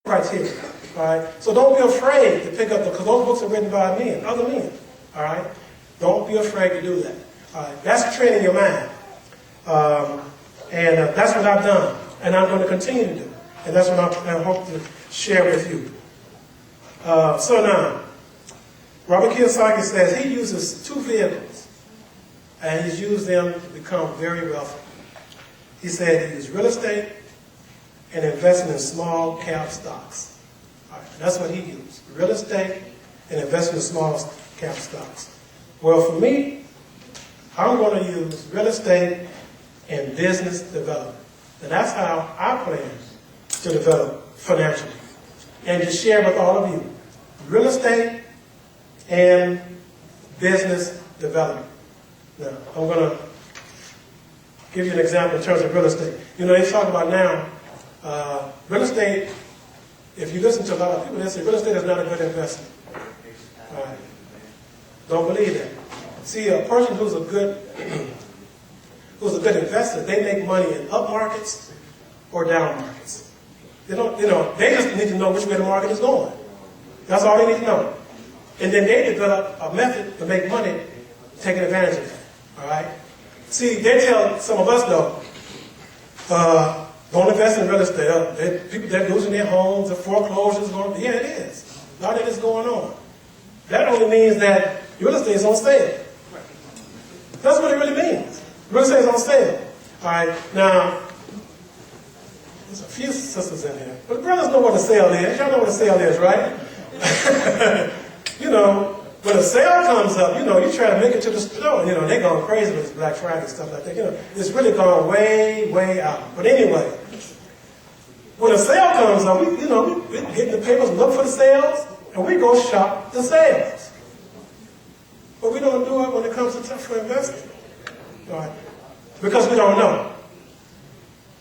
criteria. All right? So don't be afraid to pick up, because those books are written by men, other men. All right? Don't be afraid to do that. All right? That's training your mind. And that's what I've done. And I'm going to continue to do. And that's what I hope to share with you. So now, Robert Kiyosaki says he uses 2 vehicles. And he's used them to become very wealthy. He said he used real estate and investing in small cap stocks. All right, that's what he used. Real estate and investing in small cap stocks. Well, for me, I'm going to use real estate and business development. And that's how I plan to develop financially. And to share with all of you. Real estate and business development. Now, I'm going to give you an example in terms of real estate. You know, they talk about now, real estate, if you listen to a lot of people, they say real estate is not a good investment. Right. Don't believe that. See, a person who's a good investor, they make money in up markets or down markets. They don't, they just need to know which way the market is going. That's all they need to know. And then they develop a method to make money taking advantage of that. All right? See, they tell some of us, though, don't invest in real estate. People, they're losing their homes, the foreclosures going. Yeah, it is. A lot of it is going on. That only means that real estate is on sale. That's what it really means. Real estate is on sale. All right? Now, there's a few sisters in here. But brothers know what a sale is. Y'all know what a sale is, right? You know, when a sale comes up, you try to make it to the store. They're going crazy with this Black Friday and stuff like that. It's really gone way, way out. But anyway, when a sale comes up, we get in the papers, look for the sales, and we go shop the sales. But we don't do it when it comes to for investing. All right? Because we don't know.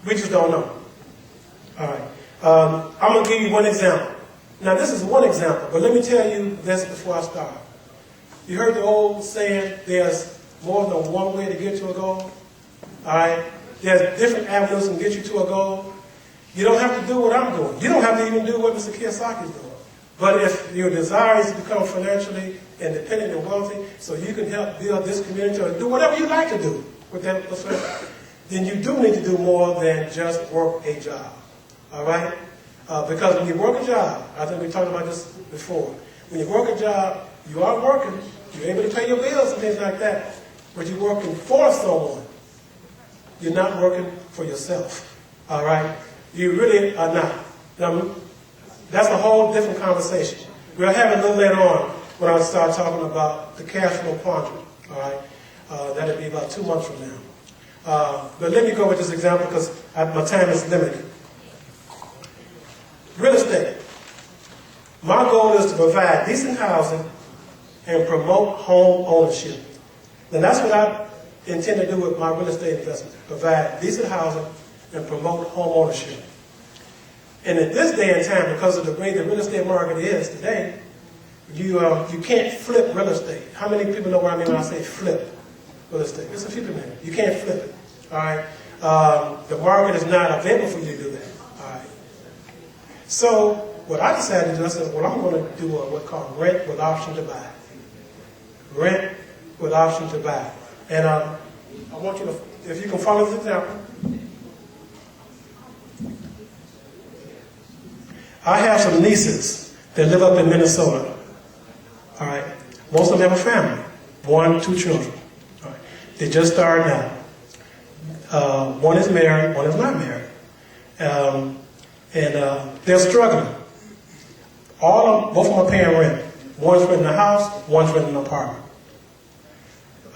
We just don't know. All right. I'm going to give you one example. Now, this is one example, but let me tell you this before I start. You heard the old saying, there's more than one way to get to a goal? All right? There's different avenues that can get you to a goal. You don't have to do what I'm doing. You don't have to even do what Mr. Kiyosaki is doing. But if your desire is to become financially independent and wealthy, so you can help build this community or do whatever you like to do with that, then you do need to do more than just work a job. All right? Because when you work a job, I think we talked about this before, when you work a job, you are working, you're able to pay your bills and things like that, but you're working for someone. You're not working for yourself. All right? You really are not. Now, that's a whole different conversation. We'll have it a little later on when I start talking about the cash flow quandary. All right? That'll be about 2 months from now. But let me go with this example because my time is limited. Real estate. My goal is to provide decent housing and promote home ownership. And that's what I intend to do with my real estate investment. Provide decent housing and promote home ownership. And at this day and time, because of the way the real estate market is today, you can't flip real estate. How many people know what I mean when I say flip real estate? There's a few people there. You can't flip it. All right? The market is not available for you to do that. So what I decided to do, I said, well, I'm going to do what's called rent with option to buy. Rent with option to buy. And I want you to, if you can follow this example. I have some nieces that live up in Minnesota. All right. Most of them have a family. 1, 2 children. All right. They just started out. One is married, one is not married. And they're struggling. Both of them are paying rent. One's renting a house, one's renting an apartment.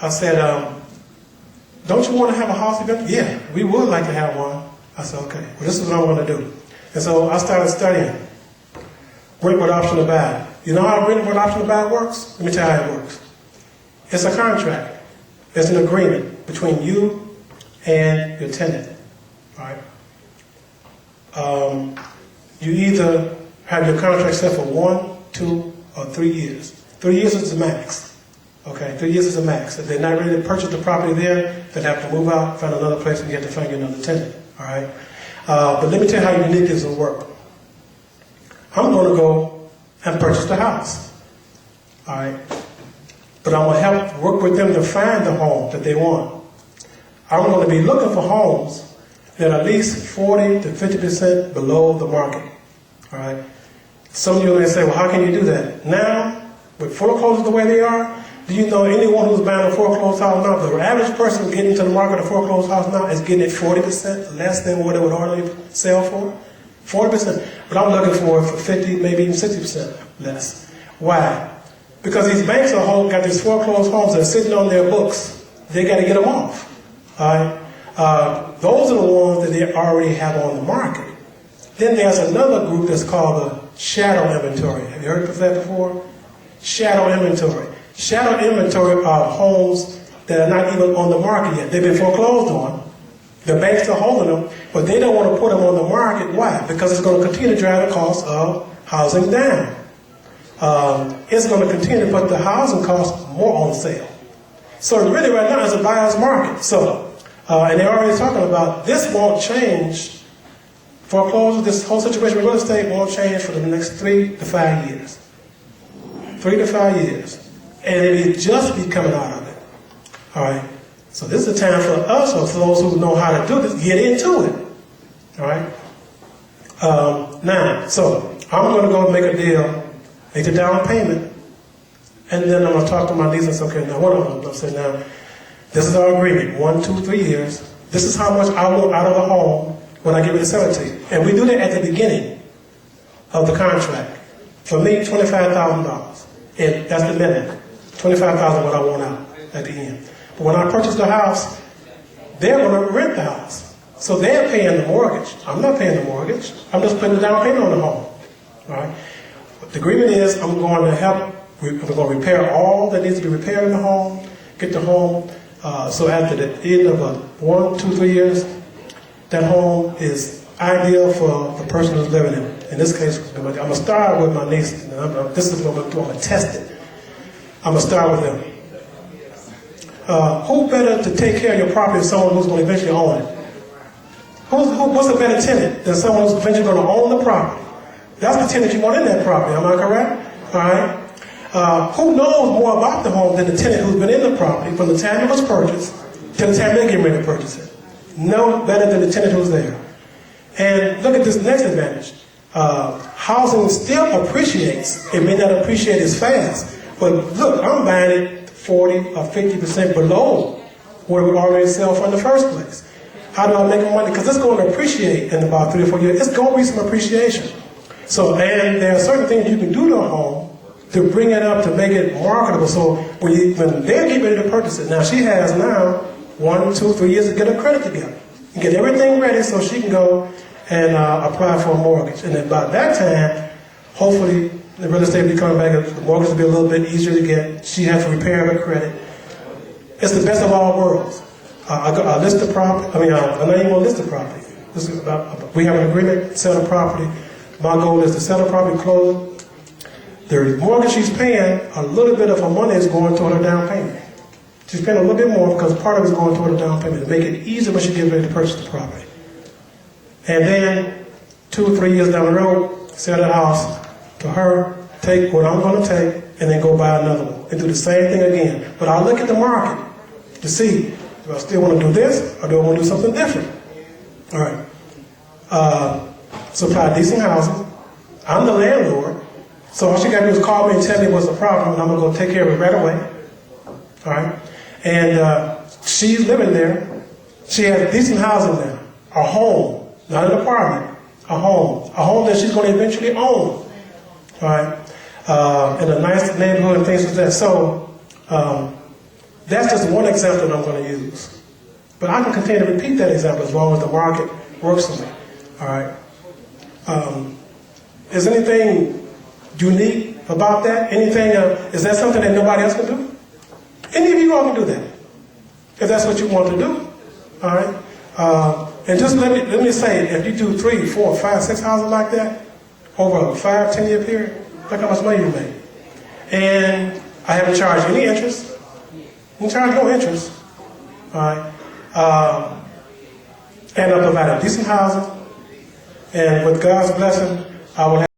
I said, don't you want to have a house eventually? Yeah, we would like to have one. I said, okay, well, this is what I'm going to do. And so I started studying rent with option to buy. You know how rent with option to buy works? Let me tell you how it works. It's a contract. It's an agreement between you and your tenant. All right? You either have your contract set for 1, 2, or 3 years. 3 years is the max. Okay, 3 years is the max. If they're not ready to purchase the property there, they'll have to move out, find another place, and you have to find you another tenant. All right. But let me tell you how unique this will work. I'm going to go and purchase the house. All right? But I'm going to help work with them to find the home that they want. I'm going to be looking for homes that are at least 40 to 50% below the market. All right? Some of you may say, well, how can you do that? Now, with foreclosures the way they are, do you know anyone who's buying a foreclosed house now? The average person getting to the market a foreclosed house now is getting it 40% less than what it would ordinarily sell for. 40%. But I'm looking for it for 50, maybe even 60% less. Why? Because these banks got these foreclosed homes that are sitting on their books. They got to get them off. All right? Those are the ones that they already have on the market. Then there's another group that's called the shadow inventory. Have you heard of that before? Shadow inventory. Shadow inventory are homes that are not even on the market yet. They've been foreclosed on. The banks are holding them, but they don't want to put them on the market. Why? Because it's going to continue to drive the cost of housing down. It's going to continue to put the housing costs more on sale. So really right now it's a buyer's market. So, and they're already talking about this won't change. Foreclosure, this whole situation with real estate won't change for the next 3 to 5 years. 3 to 5 years. And it will just be coming out of it. All right? So this is a time for us, or for those who know how to do this, get into it. All right? Now, so I'm going to go make a deal, make a down payment, and then I'm going to talk to my niece and say, okay, now what am I going to say now? This is our agreement, 1, 2, 3 years. This is how much I want out of the home when I give it to sell it to you. And we do that at the beginning of the contract. For me, $25,000. And that's the minimum. $25,000 what I want out at the end. But when I purchase the house, they're going to rent the house. So they're paying the mortgage. I'm not paying the mortgage. I'm just putting the down payment on the home. All right? But the agreement is I'm going to help. We're going to repair all that needs to be repaired in the home, get the home. So after the end of 1, 2, 3 years, that home is ideal for the person who's living in it. In this case, I'm going to start with my niece. This is what I'm going to test it. I'm going to start with them. Who better to take care of your property than someone who's going to eventually own it? What's a better tenant than someone who's eventually going to own the property? That's the tenant you want in that property, am I correct? All right. Who knows more about the home than the tenant who's been in the property from the time it was purchased to the time they're getting ready to purchase it? No better than the tenant who's there. And look at this next advantage. Housing still appreciates. It may not appreciate as fast. But look, I'm buying it 40 or 50% below where we already sell for in the first place. How do I make money? Because it's going to appreciate in about 3 or 4 years. It's going to be some appreciation. So, and there are certain things you can do to a home to bring it up, to make it marketable. So when they're getting ready to purchase it, now she has now 1, 2, 3 years to get her credit together and get everything ready so she can go and apply for a mortgage. And then by that time, hopefully the real estate will be coming back, the mortgage will be a little bit easier to get. She has to repair her credit. It's the best of all worlds. I list the property. I'm not even going to list the property. This is we have an agreement, sell the property. My goal is to sell the property, close it. The mortgage she's paying, a little bit of her money is going toward her down payment. She's paying a little bit more because part of it is going toward her down payment to make it easier when she gets ready to purchase the property. And then 2 or 3 years down the road, sell the house to her, take what I'm going to take, and then go buy another one and do the same thing again. But I'll look at the market to see, do I still want to do this or do I want to do something different? All right. Supply decent housing. I'm the landlord. So all she got to do is call me and tell me what's the problem, and I'm going to go take care of it right away. All right? And she's living there. She has decent housing there. A home, not an apartment. A home. A home that she's going to eventually own. All right? In a nice neighborhood and things like that. So that's just one example that I'm going to use. But I can continue to repeat that example as long as the market works for me. All right? Is anything unique about that? Anything? Is that something that nobody else can do? Any of you all can do that, if that's what you want to do. All right. And just let me say, if you do 3, 4, 5, 6 houses like that over a 5, 10 year period, look how much money you make. And I haven't charged any interest. You charge no interest. All right. And I provided decent housing. And with God's blessing, I will have